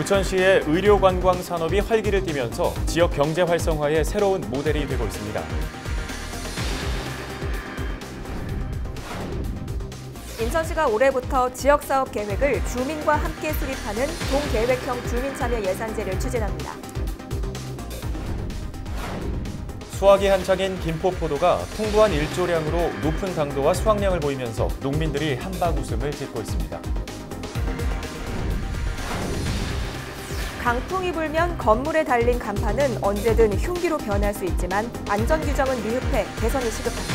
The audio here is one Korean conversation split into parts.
부천시의 의료관광 산업이 활기를 띠면서 지역 경제 활성화의 새로운 모델이 되고 있습니다. 인천시가 올해부터 지역사업 계획을 주민과 함께 수립하는 동계획형 주민참여 예산제를 추진합니다. 수확이 한창인 김포포도가 풍부한 일조량으로 높은 당도와 수확량을 보이면서 농민들이 한박 웃음을 짓고 있습니다. 강풍이 불면 건물에 달린 간판은 언제든 흉기로 변할 수 있지만 안전규정은 미흡해 개선이 시급합니다.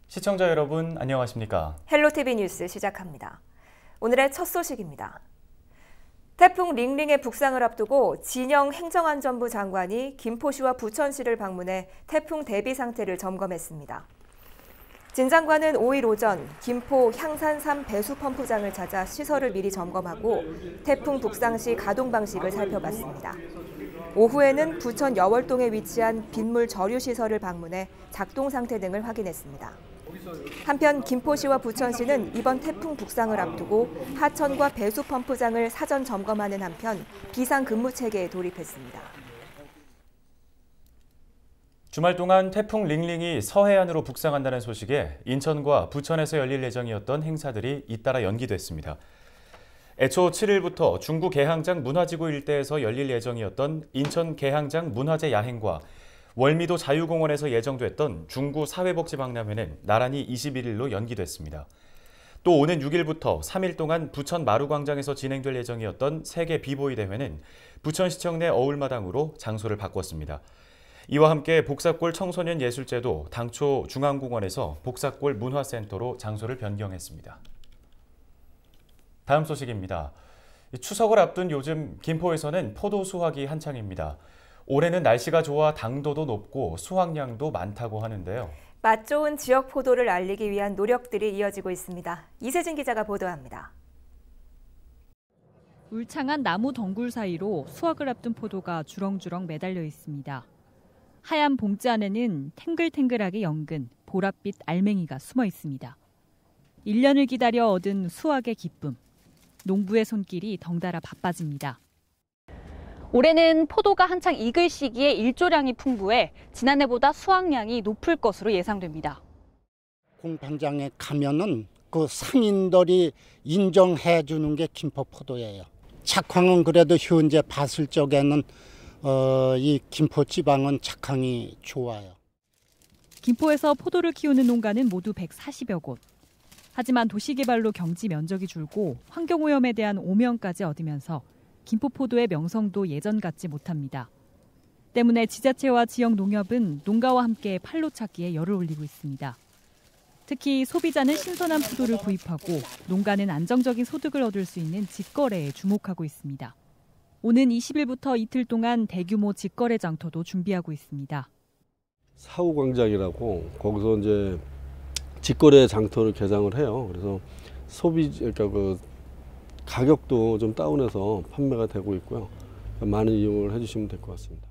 시청자 여러분, 안녕하십니까? 헬로티비 뉴스 시작합니다. 오늘의 첫 소식입니다. 태풍 링링의 북상을 앞두고 진영 행정안전부 장관이 김포시와 부천시를 방문해 태풍 대비 상태를 점검했습니다. 진 장관은 5일 오전 김포 향산3 배수펌프장을 찾아 시설을 미리 점검하고 태풍 북상 시 가동 방식을 살펴봤습니다. 오후에는 부천 여월동에 위치한 빗물 저류 시설을 방문해 작동 상태 등을 확인했습니다. 한편 김포시와 부천시는 이번 태풍 북상을 앞두고 하천과 배수펌프장을 사전 점검하는 한편 비상근무 체계에 돌입했습니다. 주말 동안 태풍 링링이 서해안으로 북상한다는 소식에 인천과 부천에서 열릴 예정이었던 행사들이 잇따라 연기됐습니다. 애초 7일부터 중구 계항장 문화지구 일대에서 열릴 예정이었던 인천 계항장 문화제 야행과 월미도 자유공원에서 예정됐던 중구 사회복지박람회는 나란히 21일로 연기됐습니다. 또 오는 6일부터 3일 동안 부천 마루광장에서 진행될 예정이었던 세계 비보이 대회는 부천시청 내 어울마당으로 장소를 바꿨습니다. 이와 함께 복사골 청소년 예술제도 당초 중앙공원에서 복사골 문화센터로 장소를 변경했습니다. 다음 소식입니다. 추석을 앞둔 요즘 김포에서는 포도 수확이 한창입니다. 올해는 날씨가 좋아 당도도 높고 수확량도 많다고 하는데요. 맛 좋은 지역 포도를 알리기 위한 노력들이 이어지고 있습니다. 이세진 기자가 보도합니다. 울창한 나무 덩굴 사이로 수확을 앞둔 포도가 주렁주렁 매달려 있습니다. 하얀 봉지 안에는 탱글탱글하게 연근, 보랏빛 알맹이가 숨어 있습니다. 1년을 기다려 얻은 수확의 기쁨. 농부의 손길이 덩달아 바빠집니다. 올해는 포도가 한창 익을 시기에 일조량이 풍부해 지난해보다 수확량이 높을 것으로 예상됩니다. 공판장에 가면은 그 상인들이 인정해 주는 게 김포 포도예요. 착황은 그래도 현재 봤을 적에는 이 김포 지방은 착황이 좋아요. 김포에서 포도를 키우는 농가는 모두 140여 곳. 하지만 도시개발로 경지 면적이 줄고 환경오염에 대한 오명까지 얻으면서 김포포도의 명성도 예전 같지 못합니다. 때문에 지자체와 지역 농협은 농가와 함께 판로 찾기에 열을 올리고 있습니다. 특히 소비자는 신선한 포도를 구입하고 농가는 안정적인 소득을 얻을 수 있는 직거래에 주목하고 있습니다. 오는 20일부터 이틀 동안 대규모 직거래 장터도 준비하고 있습니다. 사후광장이라고 거기서 이제 직거래 장터를 개장을 해요. 그래서 그러니까 그 가격도 좀 다운해서 판매가 되고 있고요. 많은 이용을 해주시면 될 것 같습니다.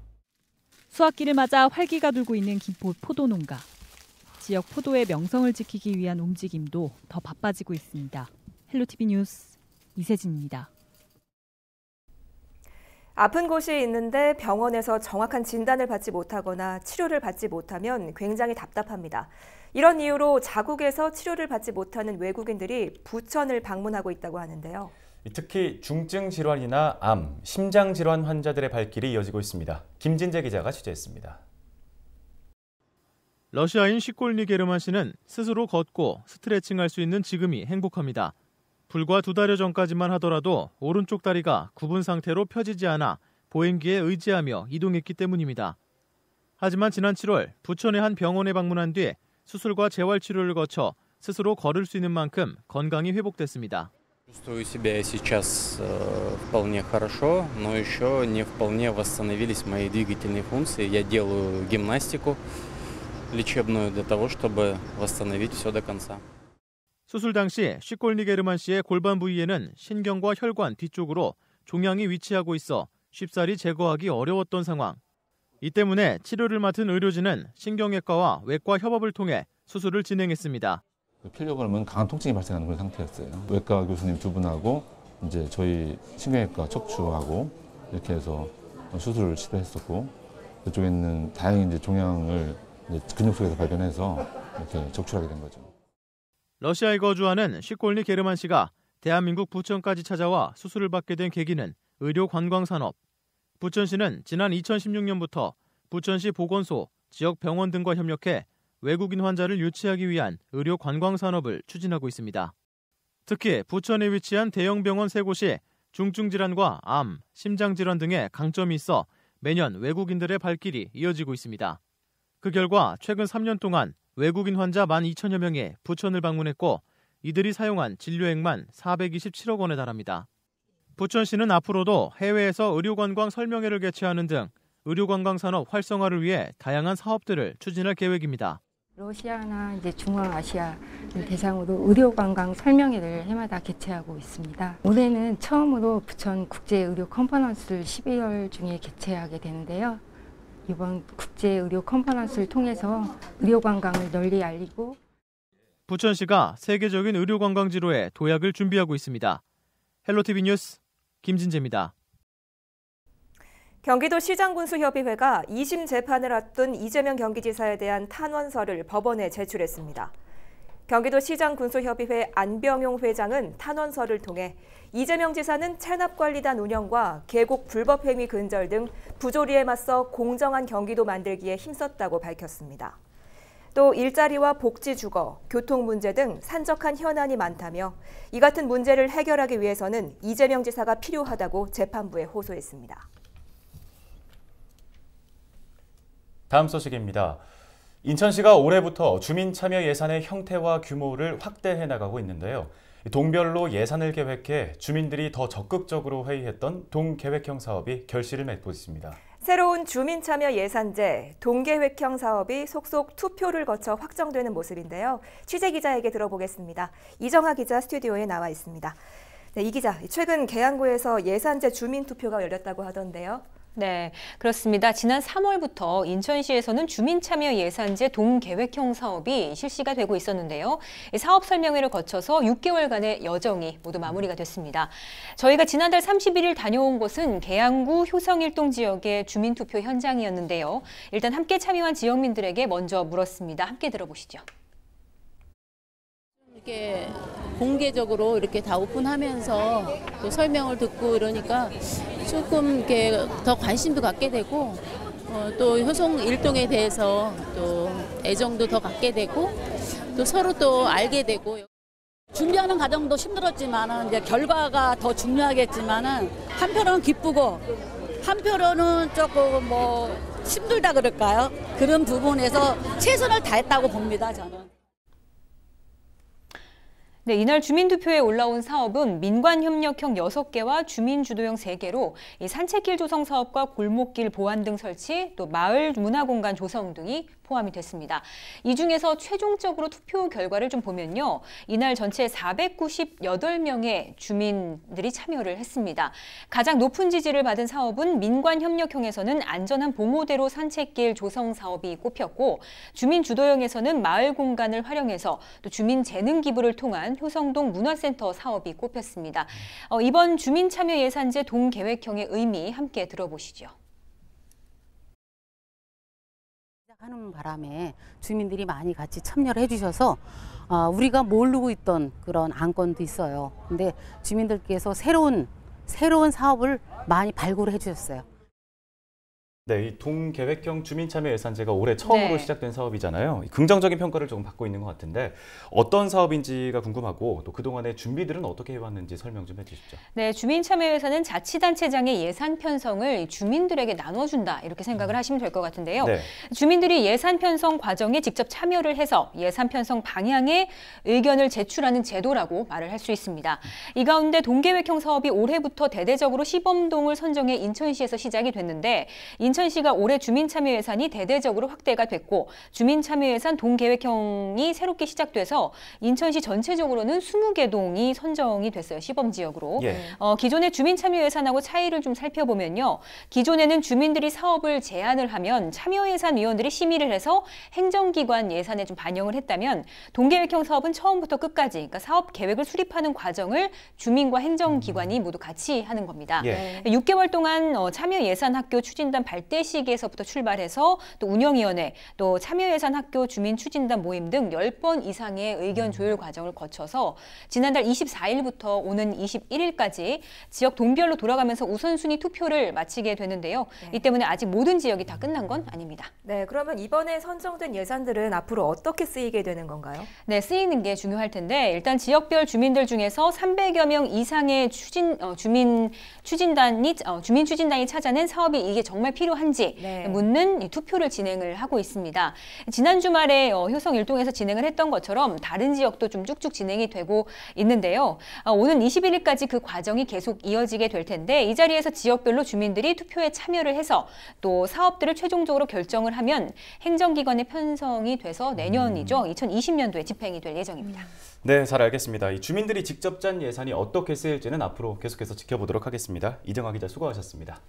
수확기를 맞아 활기가 돌고 있는 김포 포도농가. 지역 포도의 명성을 지키기 위한 움직임도 더 바빠지고 있습니다. 헬로티비 뉴스 이세진입니다. 아픈 곳이 있는데 병원에서 정확한 진단을 받지 못하거나 치료를 받지 못하면 굉장히 답답합니다. 이런 이유로 자국에서 치료를 받지 못하는 외국인들이 부천을 방문하고 있다고 하는데요. 특히 중증 질환이나 암, 심장 질환 환자들의 발길이 이어지고 있습니다. 김진재 기자가 취재했습니다. 러시아인 시콜니 게르만 씨는 스스로 걷고 스트레칭할 수 있는 지금이 행복합니다. 불과 2달여 전까지만 하더라도 오른쪽 다리가 굽은 상태로 펴지지 않아 보행기에 의지하며 이동했기 때문입니다. 하지만 지난 7월 부천의 한 병원에 방문한 뒤 수술과 재활치료를 거쳐 스스로 걸을 수 있는 만큼 건강이 회복됐습니다. Чувствую себя сейчас вполне хорошо, но еще не вполне восстановились мои двигательные функции. Я делаю гимнастику лечебную для того, чтобы восстановить все до конца. 수술 당시 시콜니 게르만 씨의 골반 부위에는 신경과 혈관 뒤쪽으로 종양이 위치하고 있어 쉽사리 제거하기 어려웠던 상황. 이 때문에 치료를 맡은 의료진은 신경외과와 외과 협업을 통해 수술을 진행했습니다. 피려고 하면 강한 통증이 발생하는 그런 상태였어요. 외과 교수님 2분하고 이제 저희 신경외과 척추하고 이렇게 해서 수술을 시도했었고, 그쪽에는 다행히 이제 종양을 이제 근육 속에서 발견해서 이렇게 적출하게 된 거죠. 러시아에 거주하는 시콜니 게르만 씨가 대한민국 부천까지 찾아와 수술을 받게 된 계기는 의료 관광 산업. 부천시는 지난 2016년부터 부천시 보건소, 지역 병원 등과 협력해 외국인 환자를 유치하기 위한 의료 관광 산업을 추진하고 있습니다. 특히 부천에 위치한 대형 병원 3곳이 중증 질환과 암, 심장 질환 등의 강점이 있어 매년 외국인들의 발길이 이어지고 있습니다. 그 결과 최근 3년 동안 외국인 환자 12,000여 명이 부천을 방문했고 이들이 사용한 진료액만 427억 원에 달합니다. 부천시는 앞으로도 해외에서 의료관광 설명회를 개최하는 등 의료관광 산업 활성화를 위해 다양한 사업들을 추진할 계획입니다. 러시아나 이제 중앙아시아를 대상으로 의료관광 설명회를 해마다 개최하고 있습니다. 올해는 처음으로 부천 국제의료 컨퍼런스를 12월 중에 개최하게 되는데요. 이번 국제의료 컨퍼런스를 통해서 의료관광을 널리 알리고 부천시가 세계적인 의료관광지로의 도약을 준비하고 있습니다. 헬로티비 뉴스 김진재입니다. 경기도 시장군수협의회가 2심 재판을 앞둔 이재명 경기지사에 대한 탄원서를 법원에 제출했습니다. 경기도 시장군수협의회 안병용 회장은 탄원서를 통해 이재명 지사는 체납관리단 운영과 계곡 불법행위 근절 등 부조리에 맞서 공정한 경기도 만들기에 힘썼다고 밝혔습니다. 또 일자리와 복지 주거, 교통 문제 등 산적한 현안이 많다며 이 같은 문제를 해결하기 위해서는 이재명 지사가 필요하다고 재판부에 호소했습니다. 다음 소식입니다. 인천시가 올해부터 주민 참여 예산의 형태와 규모를 확대해 나가고 있는데요. 동별로 예산을 계획해 주민들이 더 적극적으로 회의했던 동계획형 사업이 결실을 맺고 있습니다. 새로운 주민 참여 예산제, 동계획형 사업이 속속 투표를 거쳐 확정되는 모습인데요. 취재 기자에게 들어보겠습니다. 이정하 기자 스튜디오에 나와 있습니다. 네, 이 기자, 최근 계양구에서 예산제 주민 투표가 열렸다고 하던데요. 네, 그렇습니다. 지난 3월부터 인천시에서는 주민참여 예산제 동계획형 사업이 실시가 되고 있었는데요. 사업 설명회를 거쳐서 6개월간의 여정이 모두 마무리가 됐습니다. 저희가 지난달 31일 다녀온 곳은 계양구 효성일동 지역의 주민투표 현장이었는데요. 일단 함께 참여한 지역민들에게 먼저 물었습니다. 함께 들어보시죠. 이렇게 공개적으로 이렇게 다 오픈하면서 또 설명을 듣고 이러니까 조금 이렇게 더 관심도 갖게 되고 또 효성 일동에 대해서 또 애정도 더 갖게 되고 또 서로 또 알게 되고. 준비하는 과정도 힘들었지만은 이제 결과가 더 중요하겠지만은 한편으로는 기쁘고 한편으로는 조금 힘들다 그럴까요? 그런 부분에서 최선을 다했다고 봅니다, 저는. 네, 이날 주민투표에 올라온 사업은 민관협력형 6개와 주민주도형 3개로 이 산책길 조성 사업과 골목길 보안 등 설치, 또 마을 문화공간 조성 등이 포함이 됐습니다. 이 중에서 최종적으로 투표 결과를 좀 보면요. 이날 전체 498명의 주민들이 참여를 했습니다. 가장 높은 지지를 받은 사업은 민관협력형에서는 안전한 봉오대로 산책길 조성 사업이 꼽혔고, 주민주도형에서는 마을 공간을 활용해서 또 주민 재능 기부를 통한 효성동 문화센터 사업이 꼽혔습니다. 이번 주민참여 예산제 동계획형의 의미 함께 들어보시죠. 하는 바람에 주민들이 많이 같이 참여를 해주셔서 우리가 모르고 있던 그런 안건도 있어요. 근데 주민들께서 새로운 사업을 많이 발굴을 해주셨어요. 네, 이 동계획형 주민참여 예산제가 올해 처음으로 시작된 사업이잖아요. 긍정적인 평가를 조금 받고 있는 것 같은데 어떤 사업인지가 궁금하고 또 그동안의 준비들은 어떻게 해왔는지 설명 좀 해주시죠. 네, 주민참여 예산은 자치단체장의 예산 편성을 주민들에게 나눠준다 이렇게 생각을 하시면 될 것 같은데요. 네. 주민들이 예산 편성 과정에 직접 참여를 해서 예산 편성 방향에 의견을 제출하는 제도라고 말을 할 수 있습니다. 이 가운데 동계획형 사업이 올해부터 대대적으로 시범동을 선정해 인천시에서 시작이 됐는데 인천시가 올해 주민참여 예산이 대대적으로 확대가 됐고 주민참여 예산 동계획형이 새롭게 시작돼서 인천시 전체적으로는 20개 동이 선정이 됐어요. 시범지역으로. 기존의 주민참여 예산하고 차이를 좀 살펴보면요. 기존에는 주민들이 사업을 제안을 하면 참여예산위원들이 심의를 해서 행정기관 예산에 좀 반영을 했다면 동계획형 사업은 처음부터 끝까지 그러니까 사업 계획을 수립하는 과정을 주민과 행정기관이 모두 같이 하는 겁니다. 6개월 동안 참여예산학교 추진단 발대 시기에서부터 출발해서 또 운영위원회, 또 참여예산학교 주민추진단 모임 등 10번 이상의 의견 조율 과정을 거쳐서 지난달 24일부터 오는 21일까지 지역 동별로 돌아가면서 우선순위 투표를 마치게 되는데요. 이 때문에 아직 모든 지역이 다 끝난 건 아닙니다. 네, 그러면 이번에 선정된 예산들은 앞으로 어떻게 쓰이게 되는 건가요? 네, 쓰이는 게 중요할 텐데 일단 지역별 주민들 중에서 300여 명 이상의 주민 추진단이 찾아낸 사업이 이게 정말 필요한지 묻는 이 투표를 진행을 하고 있습니다. 지난 주말에 효성 일동에서 진행을 했던 것처럼 다른 지역도 좀 쭉쭉 진행이 되고 있는데요. 오는 21일까지 그 과정이 계속 이어지게 될 텐데 이 자리에서 지역별로 주민들이 투표에 참여를 해서 또 사업들을 최종적으로 결정을 하면 행정기관에 편성이 돼서 내년이죠. 2020년도에 집행이 될 예정입니다. 네, 잘 알겠습니다. 이 주민들이 직접 짠 예산이 어떻게 쓰일지는 앞으로 계속해서 지켜보도록 하겠습니다. 이정아 기자 수고하셨습니다.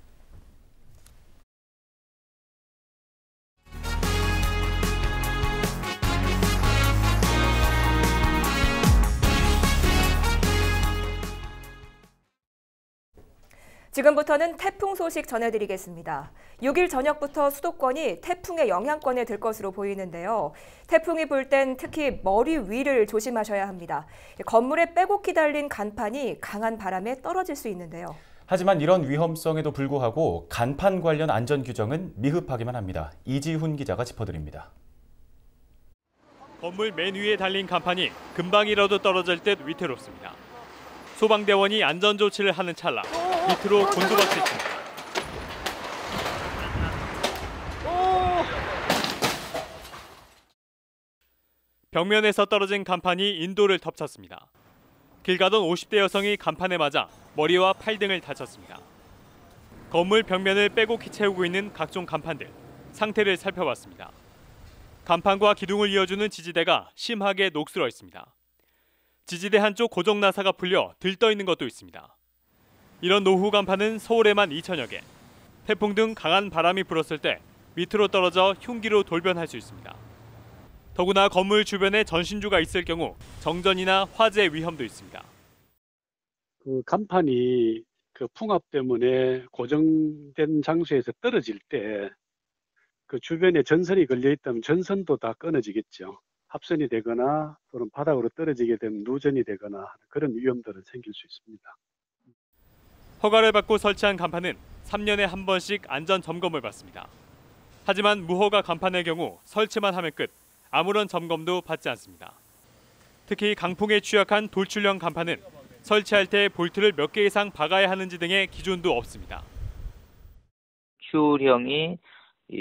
지금부터는 태풍 소식 전해드리겠습니다. 6일 저녁부터 수도권이 태풍의 영향권에 들 것으로 보이는데요. 태풍이 불 땐 특히 머리 위를 조심하셔야 합니다. 건물에 빼곡히 달린 간판이 강한 바람에 떨어질 수 있는데요. 하지만 이런 위험성에도 불구하고 간판 관련 안전 규정은 미흡하기만 합니다. 이지훈 기자가 짚어드립니다. 건물 맨 위에 달린 간판이 금방이라도 떨어질 듯 위태롭습니다. 소방대원이 안전조치를 하는 찰나 밑으로 곤두박질 칩니다. 벽면에서 떨어진 간판이 인도를 덮쳤습니다. 길 가던 50대 여성이 간판에 맞아 머리와 팔 등을 다쳤습니다. 건물 벽면을 빼곡히 채우고 있는 각종 간판들, 상태를 살펴봤습니다. 간판과 기둥을 이어주는 지지대가 심하게 녹슬어 있습니다. 지지대 한쪽 고정 나사가 풀려 들떠 있는 것도 있습니다. 이런 노후 간판은 서울에만 2,000여 개. 태풍 등 강한 바람이 불었을 때 밑으로 떨어져 흉기로 돌변할 수 있습니다. 더구나 건물 주변에 전신주가 있을 경우 정전이나 화재 위험도 있습니다. 그 간판이 그 풍압 때문에 고정된 장소에서 떨어질 때 그 주변에 전선이 걸려 있다면 전선도 다 끊어지겠죠. 합선이 되거나 또는 바닥으로 떨어지게 되면 누전이 되거나 그런 위험들은 생길 수 있습니다. 허가를 받고 설치한 간판은 3년에 한 번씩 안전 점검을 받습니다. 하지만 무허가 간판의 경우 설치만 하면 끝, 아무런 점검도 받지 않습니다. 특히 강풍에 취약한 돌출형 간판은 설치할 때 볼트를 몇 개 이상 박아야 하는지 등의 기준도 없습니다. Q형이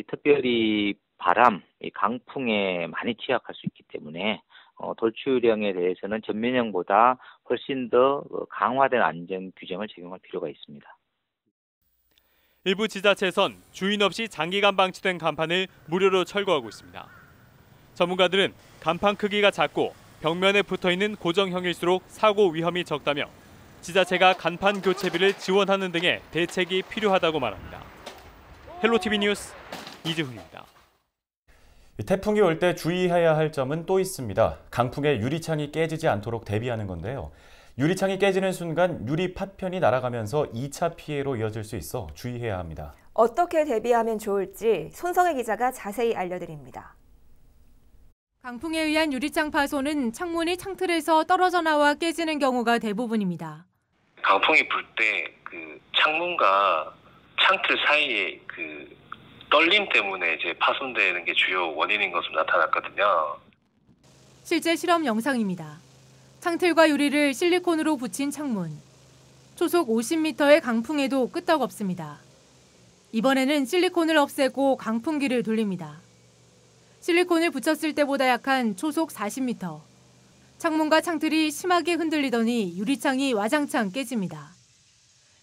특별히 바람, 강풍에 많이 취약할 수 있기 때문에 돌출형에 대해서는 전면형보다 훨씬 더 강화된 안전 규정을 적용할 필요가 있습니다. 일부 지자체에선 주인 없이 장기간 방치된 간판을 무료로 철거하고 있습니다. 전문가들은 간판 크기가 작고 벽면에 붙어있는 고정형일수록 사고 위험이 적다며 지자체가 간판 교체비를 지원하는 등의 대책이 필요하다고 말합니다. 헬로티비 뉴스 이지훈입니다. 태풍이 올 때 주의해야 할 점은 또 있습니다. 강풍에 유리창이 깨지지 않도록 대비하는 건데요. 유리창이 깨지는 순간 유리 파편이 날아가면서 2차 피해로 이어질 수 있어 주의해야 합니다. 어떻게 대비하면 좋을지 손성혜 기자가 자세히 알려드립니다. 강풍에 의한 유리창 파손은 창문이 창틀에서 떨어져 나와 깨지는 경우가 대부분입니다. 강풍이 불 때 그 창문과 창틀 사이에 그 떨림 때문에 이제 파손되는 게 주요 원인인 것으로 나타났거든요. 실제 실험 영상입니다. 창틀과 유리를 실리콘으로 붙인 창문. 초속 50m의 강풍에도 끄떡없습니다. 이번에는 실리콘을 없애고 강풍기를 돌립니다. 실리콘을 붙였을 때보다 약한 초속 40m. 창문과 창틀이 심하게 흔들리더니 유리창이 와장창 깨집니다.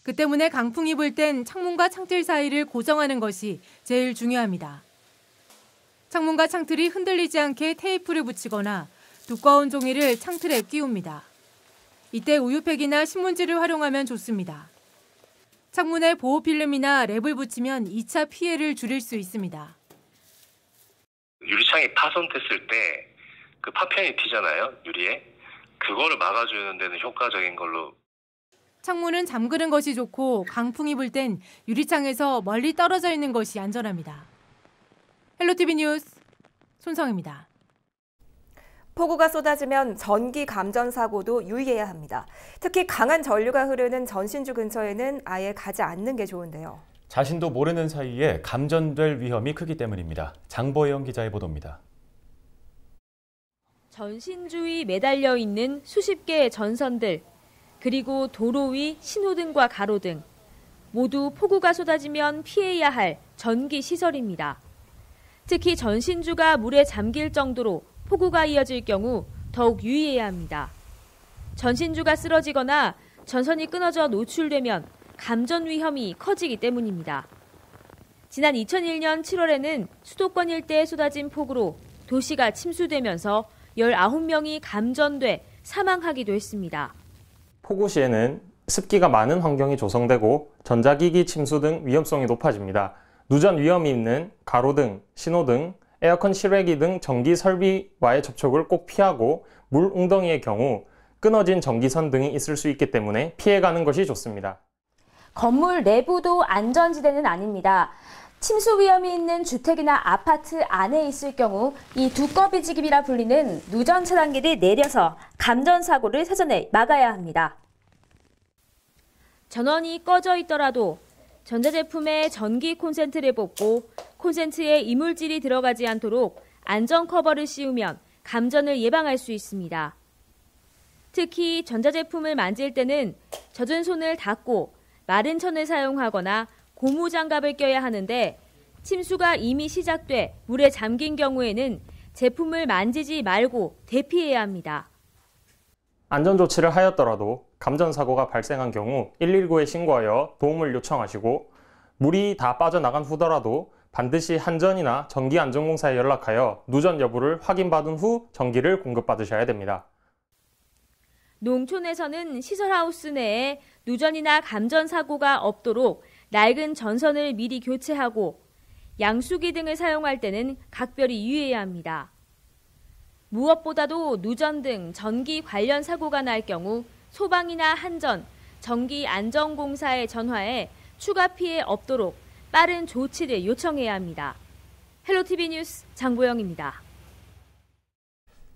그 때문에 강풍이 불 땐 창문과 창틀 사이를 고정하는 것이 제일 중요합니다. 창문과 창틀이 흔들리지 않게 테이프를 붙이거나 두꺼운 종이를 창틀에 끼웁니다. 이때 우유팩이나 신문지를 활용하면 좋습니다. 창문에 보호필름이나 랩을 붙이면 2차 피해를 줄일 수 있습니다. 유리창이 파손됐을 때 그 파편이 튀잖아요, 유리에. 그거를 막아주는 데는 효과적인 걸로. 창문은 잠그는 것이 좋고 강풍이 불 땐 유리창에서 멀리 떨어져 있는 것이 안전합니다. 헬로티비 뉴스 손성입니다. 폭우가 쏟아지면 전기 감전 사고도 유의해야 합니다. 특히 강한 전류가 흐르는 전신주 근처에는 아예 가지 않는 게 좋은데요. 자신도 모르는 사이에 감전될 위험이 크기 때문입니다. 장보영 기자의 보도입니다. 전신주에 매달려 있는 수십 개의 전선들, 그리고 도로 위 신호등과 가로등, 모두 폭우가 쏟아지면 피해야 할 전기 시설입니다. 특히 전신주가 물에 잠길 정도로 폭우가 이어질 경우 더욱 유의해야 합니다. 전신주가 쓰러지거나 전선이 끊어져 노출되면 감전 위험이 커지기 때문입니다. 지난 2001년 7월에는 수도권 일대에 쏟아진 폭우로 도시가 침수되면서 19명이 감전돼 사망하기도 했습니다. 폭우 시에는 습기가 많은 환경이 조성되고 전자기기 침수 등 위험성이 높아집니다. 누전 위험이 있는 가로등, 신호등, 에어컨 실외기 등 전기 설비와의 접촉을 꼭 피하고 물 웅덩이의 경우 끊어진 전기선 등이 있을 수 있기 때문에 피해가는 것이 좋습니다. 건물 내부도 안전지대는 아닙니다. 침수 위험이 있는 주택이나 아파트 안에 있을 경우 이 두꺼비지기비라 불리는 누전 차단기를 내려서 감전 사고를 사전에 막아야 합니다. 전원이 꺼져 있더라도 전자제품에 전기 콘센트를 뽑고 콘센트에 이물질이 들어가지 않도록 안전 커버를 씌우면 감전을 예방할 수 있습니다. 특히 전자제품을 만질 때는 젖은 손을 닦고 마른 천을 사용하거나 고무장갑을 껴야 하는데 침수가 이미 시작돼 물에 잠긴 경우에는 제품을 만지지 말고 대피해야 합니다. 안전조치를 하였더라도 감전사고가 발생한 경우 119에 신고하여 도움을 요청하시고 물이 다 빠져나간 후더라도 반드시 한전이나 전기안전공사에 연락하여 누전 여부를 확인받은 후 전기를 공급받으셔야 됩니다. 농촌에서는 시설하우스 내에 누전이나 감전 사고가 없도록 낡은 전선을 미리 교체하고 양수기 등을 사용할 때는 각별히 유의해야 합니다. 무엇보다도 누전 등 전기 관련 사고가 날 경우 소방이나 한전, 전기안전공사에 전화해 추가 피해 없도록 빠른 조치를 요청해야 합니다. 헬로티비 뉴스 장보영입니다.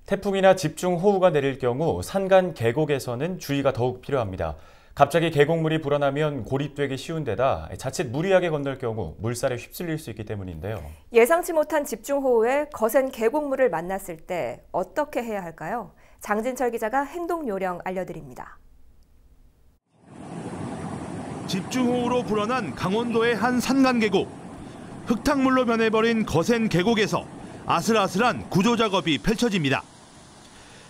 태풍이나 집중호우가 내릴 경우 산간 계곡에서는 주의가 더욱 필요합니다. 갑자기 계곡물이 불어나면 고립되기 쉬운 데다 자칫 무리하게 건널 경우 물살에 휩쓸릴 수 있기 때문인데요. 예상치 못한 집중호우에 거센 계곡물을 만났을 때 어떻게 해야 할까요? 장진철 기자가 행동 요령 알려드립니다. 집중호우로 불어난 강원도의 한 산간계곡. 흙탕물로 변해버린 거센 계곡에서 아슬아슬한 구조작업이 펼쳐집니다.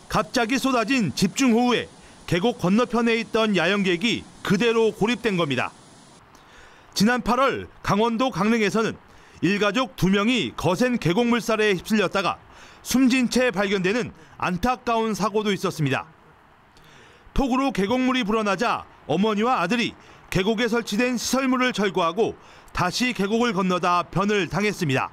갑자기 쏟아진 집중호우에 계곡 건너편에 있던 야영객이 그대로 고립된 겁니다. 지난 8월 강원도 강릉에서는 일가족 2명이 거센 계곡 물살에 휩쓸렸다가 숨진 채 발견되는 안타까운 사고도 있었습니다. 폭우로 계곡물이 불어나자 어머니와 아들이 계곡에 설치된 시설물을 철거하고 다시 계곡을 건너다 변을 당했습니다.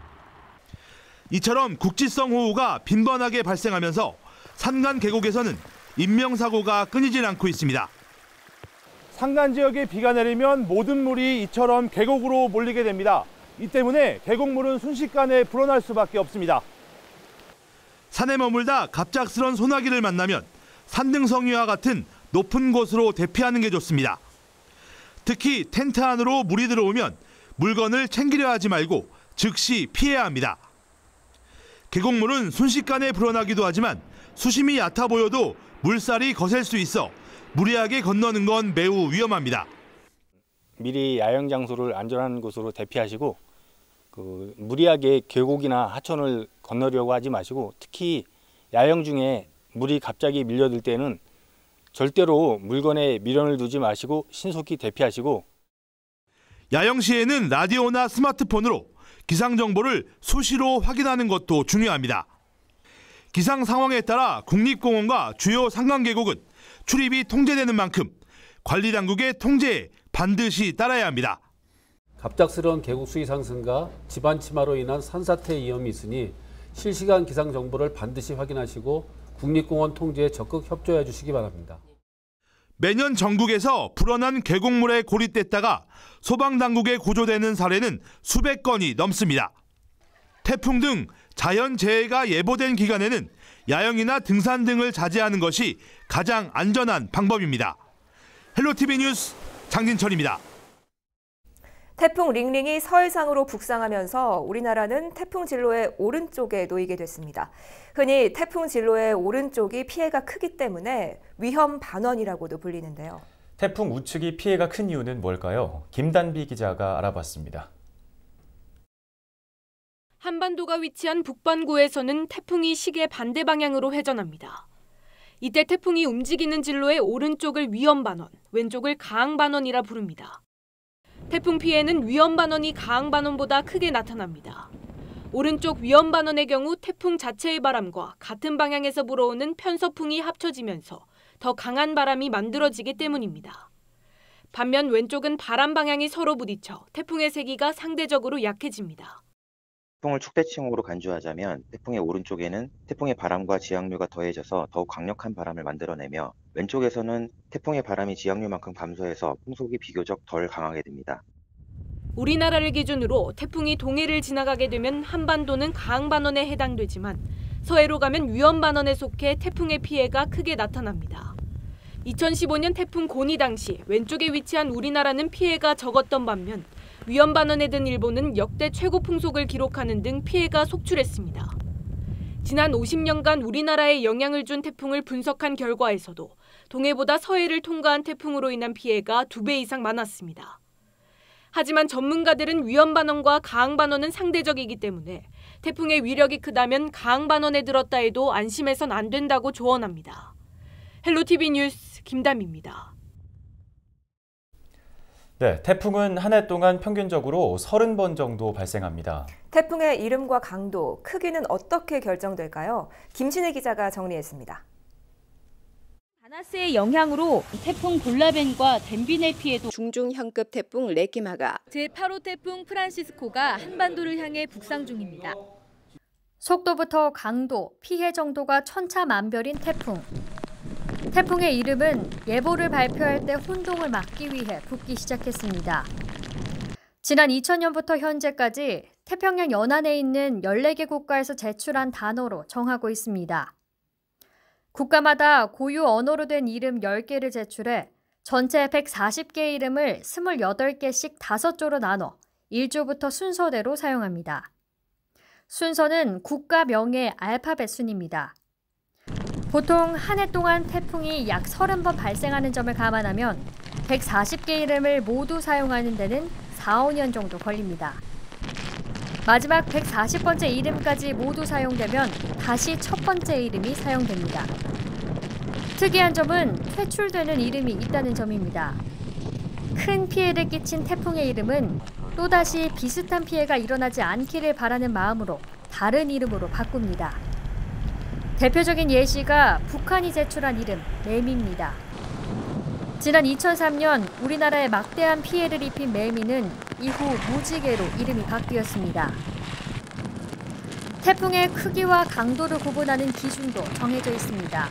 이처럼 국지성 호우가 빈번하게 발생하면서 산간 계곡에서는 인명사고가 끊이질 않고 있습니다. 산간 지역에 비가 내리면 모든 물이 이처럼 계곡으로 몰리게 됩니다. 이 때문에 계곡물은 순식간에 불어날 수밖에 없습니다. 산에 머물다 갑작스런 소나기를 만나면 산등성이와 같은 높은 곳으로 대피하는 게 좋습니다. 특히 텐트 안으로 물이 들어오면 물건을 챙기려 하지 말고 즉시 피해야 합니다. 계곡물은 순식간에 불어나기도 하지만 수심이 얕아 보여도 물살이 거셀 수 있어 무리하게 건너는 건 매우 위험합니다. 미리 야영 장소를 안전한 곳으로 대피하시고 무리하게 계곡이나 하천을 건너려고 하지 마시고 특히 야영 중에 물이 갑자기 밀려들 때는 절대로 물건에 미련을 두지 마시고 신속히 대피하시고 야영 시에는 라디오나 스마트폰으로 기상 정보를 수시로 확인하는 것도 중요합니다. 기상 상황에 따라 국립공원과 주요 산간계곡은 출입이 통제되는 만큼 관리 당국의 통제에 반드시 따라야 합니다. 갑작스러운 계곡 수위 상승과 지반 침하로 인한 산사태 위험이 있으니 실시간 기상 정보를 반드시 확인하시고 국립공원 통제에 적극 협조해 주시기 바랍니다. 매년 전국에서 불어난 계곡물에 고립됐다가 소방당국에 구조되는 사례는 수백 건이 넘습니다. 태풍 등 자연재해가 예보된 기간에는 야영이나 등산 등을 자제하는 것이 가장 안전한 방법입니다. 헬로티비 뉴스 장진철입니다. 태풍 링링이 서해상으로 북상하면서 우리나라는 태풍 진로의 오른쪽에 놓이게 됐습니다. 흔히 태풍 진로의 오른쪽이 피해가 크기 때문에 위험 반원이라고도 불리는데요. 태풍 우측이 피해가 큰 이유는 뭘까요? 김단비 기자가 알아봤습니다. 한반도가 위치한 북반구에서는 태풍이 시계 반대 방향으로 회전합니다. 이때 태풍이 움직이는 진로의 오른쪽을 위험 반원, 왼쪽을 가항 반원이라 부릅니다. 태풍 피해는 위험 반원이 가항 반원보다 크게 나타납니다. 오른쪽 위험 반원의 경우 태풍 자체의 바람과 같은 방향에서 불어오는 편서풍이 합쳐지면서 더 강한 바람이 만들어지기 때문입니다. 반면 왼쪽은 바람 방향이 서로 부딪혀 태풍의 세기가 상대적으로 약해집니다. 태풍을 축대칭으로 간주하자면 태풍의 오른쪽에는 태풍의 바람과 지항류가 더해져서 더욱 강력한 바람을 만들어내며 왼쪽에서는 태풍의 바람이 지항류만큼 감소해서 풍속이 비교적 덜 강하게 됩니다. 우리나라를 기준으로 태풍이 동해를 지나가게 되면 한반도는 가항 반원에 해당되지만 서해로 가면 위험 반원에 속해 태풍의 피해가 크게 나타납니다. 2015년 태풍 고니 당시 왼쪽에 위치한 우리나라는 피해가 적었던 반면 위험 반원에 든 일본은 역대 최고 풍속을 기록하는 등 피해가 속출했습니다. 지난 50년간 우리나라에 영향을 준 태풍을 분석한 결과에서도 동해보다 서해를 통과한 태풍으로 인한 피해가 2배 이상 많았습니다. 하지만 전문가들은 위험 반원과 가항 반원은 상대적이기 때문에 태풍의 위력이 크다면 가항 반원에 들었다 해도 안심해선 안 된다고 조언합니다. 헬로티비 뉴스 김담입니다. 네, 태풍은 한 해 동안 평균적으로 30번 정도 발생합니다. 태풍의 이름과 강도, 크기는 어떻게 결정될까요? 김신혜 기자가 정리했습니다. 바나스의 영향으로 태풍 골라벤과 덴빈의 피해도 중중형급 태풍 레키마가 제8호 태풍 프란시스코가 한반도를 향해 북상 중입니다. 속도부터 강도, 피해 정도가 천차만별인 태풍. 태풍의 이름은 예보를 발표할 때 혼동을 막기 위해 붙기 시작했습니다. 지난 2000년부터 현재까지 태평양 연안에 있는 14개 국가에서 제출한 단어로 정하고 있습니다. 국가마다 고유 언어로 된 이름 10개를 제출해 전체 140개의 이름을 28개씩 5조로 나눠 1조부터 순서대로 사용합니다. 순서는 국가명의 알파벳 순입니다. 보통 한 해 동안 태풍이 약 30번 발생하는 점을 감안하면 140개 이름을 모두 사용하는 데는 4, 5년 정도 걸립니다. 마지막 140번째 이름까지 모두 사용되면 다시 첫 번째 이름이 사용됩니다. 특이한 점은 퇴출되는 이름이 있다는 점입니다. 큰 피해를 끼친 태풍의 이름은 또다시 비슷한 피해가 일어나지 않기를 바라는 마음으로 다른 이름으로 바꿉니다. 대표적인 예시가 북한이 제출한 이름 매미입니다. 지난 2003년 우리나라에 막대한 피해를 입힌 매미는 이후 무지개로 이름이 바뀌었습니다. 태풍의 크기와 강도를 구분하는 기준도 정해져 있습니다.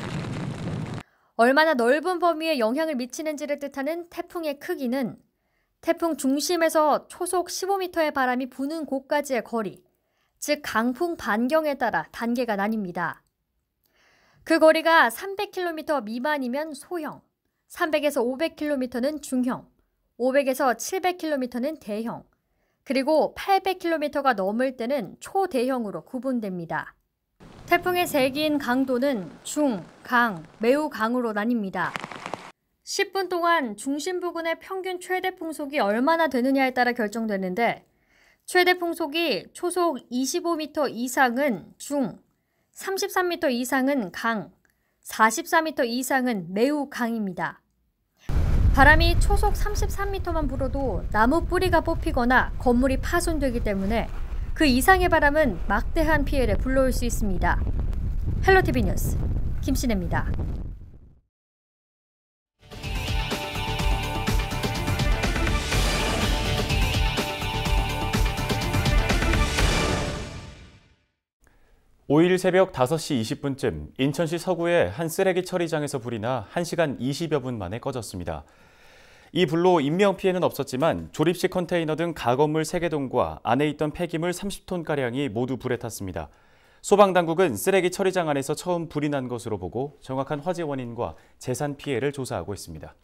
얼마나 넓은 범위에 영향을 미치는지를 뜻하는 태풍의 크기는 태풍 중심에서 초속 15m의 바람이 부는 곳까지의 거리, 즉 강풍 반경에 따라 단계가 나뉩니다. 그 거리가 300km 미만이면 소형, 300에서 500km는 중형, 500에서 700km는 대형, 그리고 800km가 넘을 때는 초대형으로 구분됩니다. 태풍의 세기인 강도는 중, 강, 매우 강으로 나뉩니다. 10분 동안 중심 부근의 평균 최대 풍속이 얼마나 되느냐에 따라 결정되는데 최대 풍속이 초속 25m 이상은 중, 33m 이상은 강, 44m 이상은 매우 강입니다. 바람이 초속 33m만 불어도 나무 뿌리가 뽑히거나 건물이 파손되기 때문에 그 이상의 바람은 막대한 피해를 불러올 수 있습니다. 헬로티비 뉴스 김신혜입니다. (5일) 새벽 5시 20분쯤 인천시 서구의 한 쓰레기 처리장에서 불이 나 1시간 20여 분 만에 꺼졌습니다. 이 불로 인명피해는 없었지만 조립식 컨테이너 등 가건물 3개 동과 안에 있던 폐기물 30톤가량이 모두 불에 탔습니다. 소방당국은 쓰레기 처리장 안에서 처음 불이 난 것으로 보고 정확한 화재 원인과 재산 피해를 조사하고 있습니다.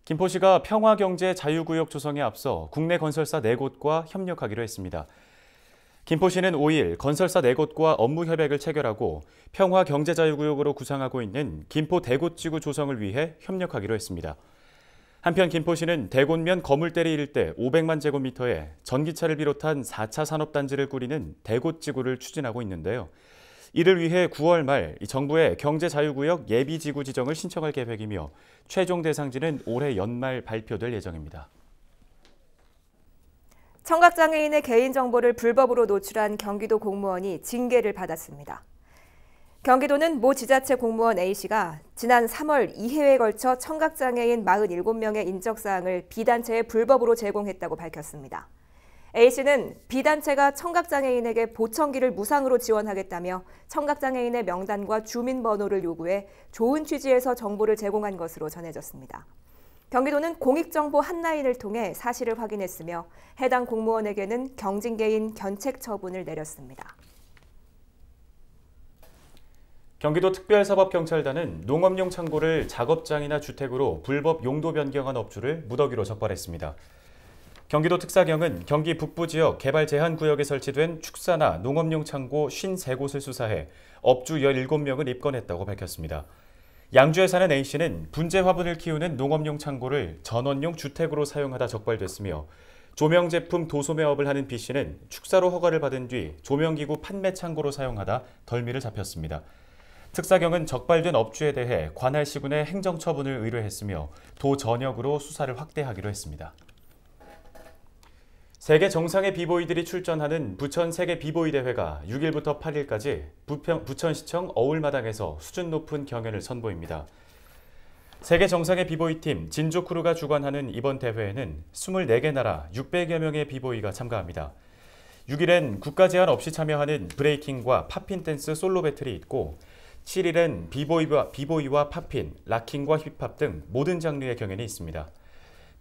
김포시가 평화경제자유구역 조성에 앞서 국내 건설사 4곳과 협력하기로 했습니다. 김포시는 5일 건설사 4곳과 업무 협약을 체결하고 평화경제자유구역으로 구상하고 있는 김포 대곳지구 조성을 위해 협력하기로 했습니다. 한편 김포시는 대곳면 거물대리 일대 500만 제곱미터에 전기차를 비롯한 4차 산업단지를 꾸리는 대곳지구를 추진하고 있는데요. 이를 위해 9월 말 정부에 경제자유구역 예비지구 지정을 신청할 계획이며 최종 대상지는 올해 연말 발표될 예정입니다. 청각장애인의 개인정보를 불법으로 노출한 경기도 공무원이 징계를 받았습니다. 경기도는 모 지자체 공무원 A씨가 지난 3월 2회에 걸쳐 청각장애인 47명의 인적사항을 B단체에 불법으로 제공했다고 밝혔습니다. A씨는 B단체가 청각장애인에게 보청기를 무상으로 지원하겠다며 청각장애인의 명단과 주민번호를 요구해 좋은 취지에서 정보를 제공한 것으로 전해졌습니다. 경기도는 공익정보 한라인을 통해 사실을 확인했으며 해당 공무원에게는 경징계인 견책 처분을 내렸습니다. 경기도 특별사법경찰단은 농업용 창고를 작업장이나 주택으로 불법 용도 변경한 업주를 무더기로 적발했습니다. 경기도 특사경은 경기 북부 지역 개발 제한 구역에 설치된 축사나 농업용 창고 53곳을 수사해 업주 17명을 입건했다고 밝혔습니다. 양주에 사는 A씨는 분재 화분을 키우는 농업용 창고를 전원용 주택으로 사용하다 적발됐으며 조명 제품 도소매업을 하는 B씨는 축사로 허가를 받은 뒤 조명기구 판매 창고로 사용하다 덜미를 잡혔습니다. 특사경은 적발된 업주에 대해 관할 시군에 행정처분을 의뢰했으며 도 전역으로 수사를 확대하기로 했습니다. 세계 정상의 비보이들이 출전하는 부천 세계 비보이 대회가 6일부터 8일까지 부천시청 어울마당에서 수준 높은 경연을 선보입니다. 세계 정상의 비보이팀 진조크루가 주관하는 이번 대회에는 24개 나라 600여 명의 비보이가 참가합니다. 6일엔 국가 제한 없이 참여하는 브레이킹과 팝핀 댄스 솔로 배틀이 있고 7일엔 비보이와 팝핀, 락킹과 힙합 등 모든 장르의 경연이 있습니다.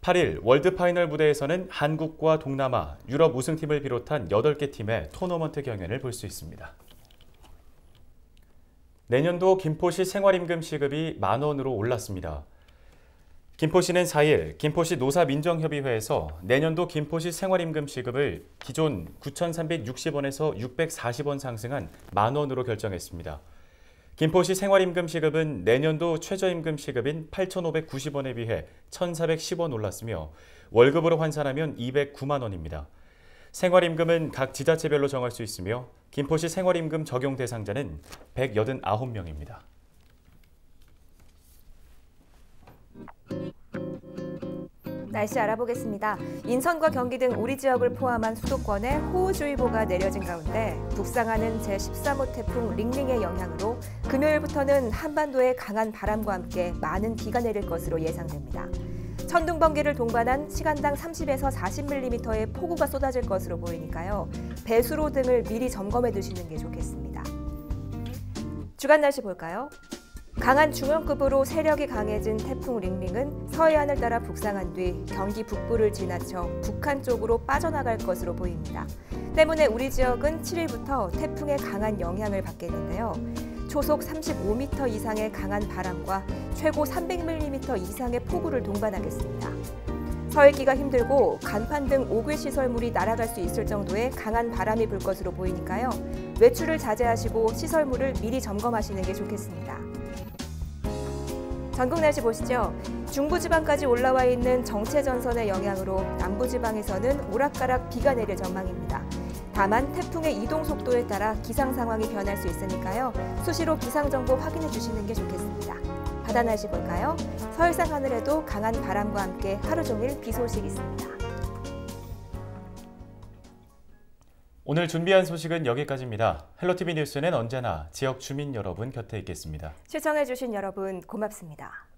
8일 월드 파이널 무대에서는 한국과 동남아, 유럽 우승팀을 비롯한 8개 팀의 토너먼트 경연을 볼 수 있습니다. 내년도 김포시 생활임금 시급이 만원으로 올랐습니다. 김포시는 4일 김포시 노사민정협의회에서 내년도 김포시 생활임금 시급을 기존 9,360원에서 640원 상승한 만원으로 결정했습니다. 김포시 생활임금 시급은 내년도 최저임금 시급인 8,590원에 비해 1,410원 올랐으며 월급으로 환산하면 209만 원입니다. 생활임금은 각 지자체별로 정할 수 있으며 김포시 생활임금 적용 대상자는 189명입니다. 날씨 알아보겠습니다. 인천과 경기 등 우리 지역을 포함한 수도권에 호우주의보가 내려진 가운데 북상하는 제13호 태풍 링링의 영향으로 금요일부터는 한반도에 강한 바람과 함께 많은 비가 내릴 것으로 예상됩니다. 천둥, 번개를 동반한 시간당 30에서 40mm의 폭우가 쏟아질 것으로 보이니까요. 배수로 등을 미리 점검해 두시는 게 좋겠습니다. 주간 날씨 볼까요? 강한 중형급으로 세력이 강해진 태풍 링링은 서해안을 따라 북상한 뒤 경기 북부를 지나쳐 북한 쪽으로 빠져나갈 것으로 보입니다. 때문에 우리 지역은 7일부터 태풍의 강한 영향을 받겠는데요. 초속 35m 이상의 강한 바람과 최고 300mm 이상의 폭우를 동반하겠습니다. 서 있기가 힘들고 간판 등 오글 시설물이 날아갈 수 있을 정도의 강한 바람이 불 것으로 보이니까요. 외출을 자제하시고 시설물을 미리 점검하시는 게 좋겠습니다. 전국 날씨 보시죠. 중부지방까지 올라와 있는 정체전선의 영향으로 남부지방에서는 오락가락 비가 내릴 전망입니다. 다만 태풍의 이동 속도에 따라 기상 상황이 변할 수 있으니까요. 수시로 기상정보 확인해 주시는 게 좋겠습니다. 바다 날씨 볼까요? 서해상 하늘에도 강한 바람과 함께 하루 종일 비 소식이 있습니다. 오늘 준비한 소식은 여기까지입니다. 헬로티비 뉴스는 언제나 지역 주민 여러분 곁에 있겠습니다. 시청해 주신 여러분 고맙습니다.